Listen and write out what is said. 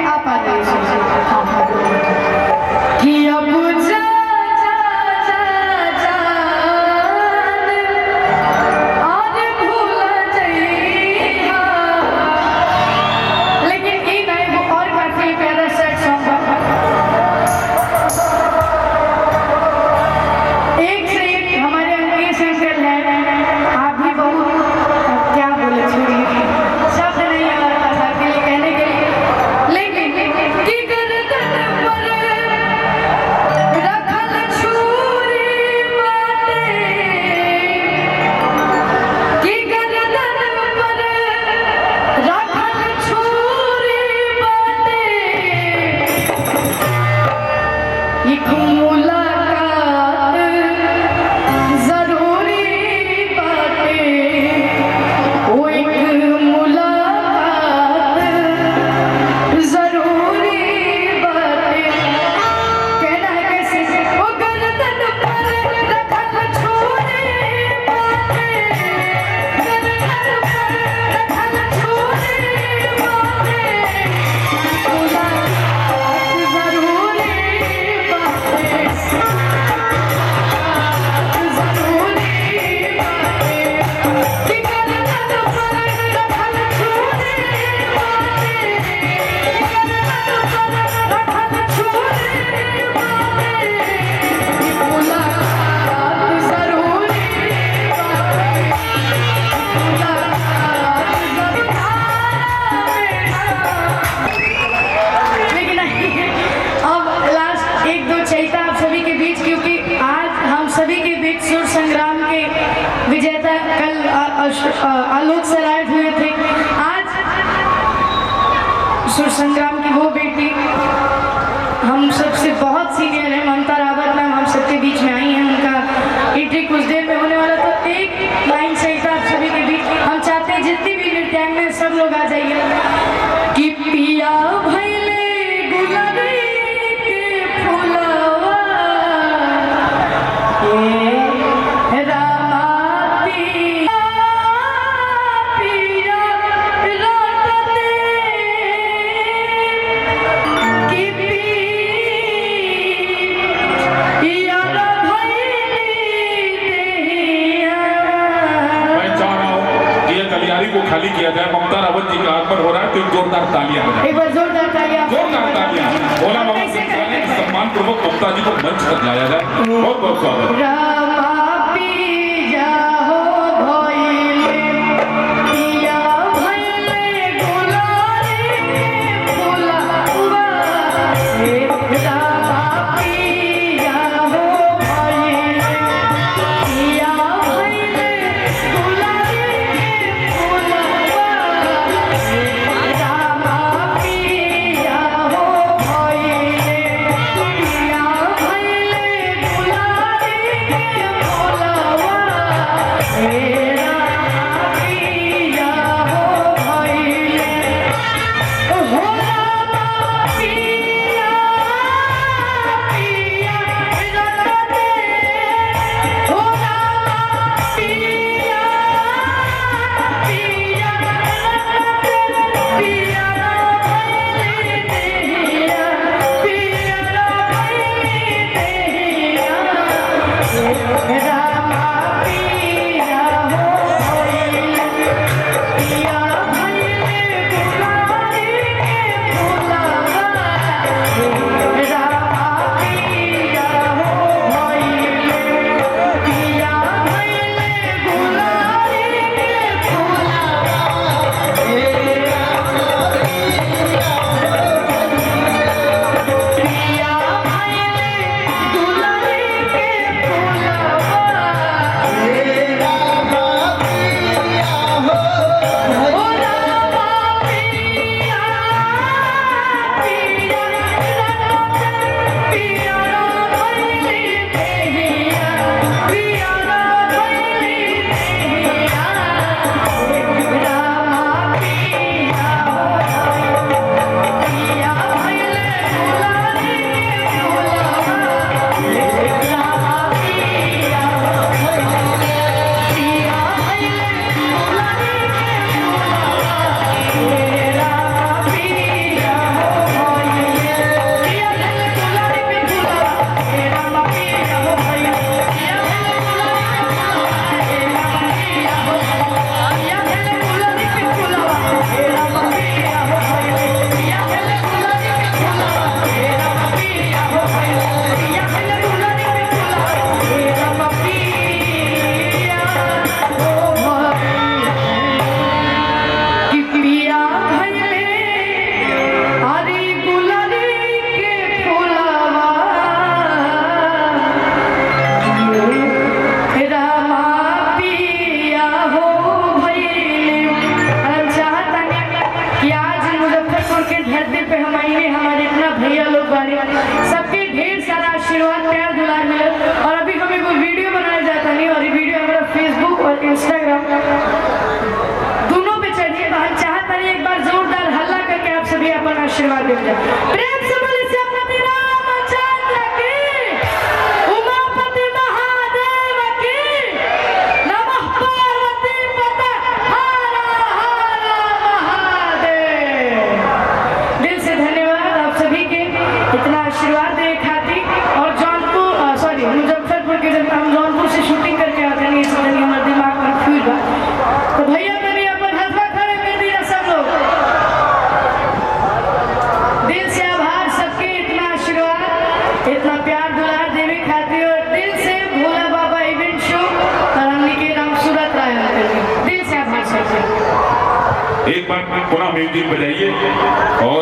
आप आ जाइए कि अब जा आलोक सराय हुए थे। आज सुर संग्राम की वो बेटी हम सबसे बहुत सीनियर है, ममता रावत मैम हम सबके बीच में आई हैं। उनका एंट्री कुछ देर में होने वाला, तो एक लाइन सही था आप सभी के बीच। हम चाहते हैं जितनी भी नृत्यांगना में सब लोग आ जाइए कि पिया भैले गुलाबी के फुलवा को खाली किया जाए। ममता रावत जी का आगमन हो रहा है तो जोरदार तालियां हो जाए। एक बार जोरदार तालियां, जोरदार तालियां। भोला बाबा सम्मान पूर्वक ममता जी को मंच पर लाया जाए। बहुत बहुत स्वागत। Yeah. पे हम आएंगे, हमारे इतना भैया लोग बारे सबके ढेर सारा आशीर्वाद प्यार दुलार मिले। और अभी हमें कोई वीडियो बनाया जाता नहीं, और ये वीडियो हमारा फेसबुक और इंस्टाग्राम दोनों पे चढ़िए। तो हम चाहते हैं एक बार जोरदार हल्ला करके आप सभी अपन आशीर्वाद दे जाए। प्रेम से बोले श्यामपति रामचंद्र की, उमापति महादेव की, नमः पार्वती पते हर हर महादेव। दिल से धन्यवाद आप सभी के इतना आशीर्वाद दे खातिर। और जौनपुर सॉरी मुजफ्फरपुर के जब हम जौनपुर से शूटिंग करके आते हैं, इस दिन हमारे दिमाग में फ्यूज बा, तो भैया मैंने अपन हथवा खड़े कर दिया सब लोग। दिल से आभार सबके इतना आशीर्वाद इतना प्यार दुलार देवी खातिर। और दिल से भोला बाबा इवेंट शो और हमने के राम सूरत राय दिल से आभार सबके। एक बार पुनः म्यूजिक बजाइए और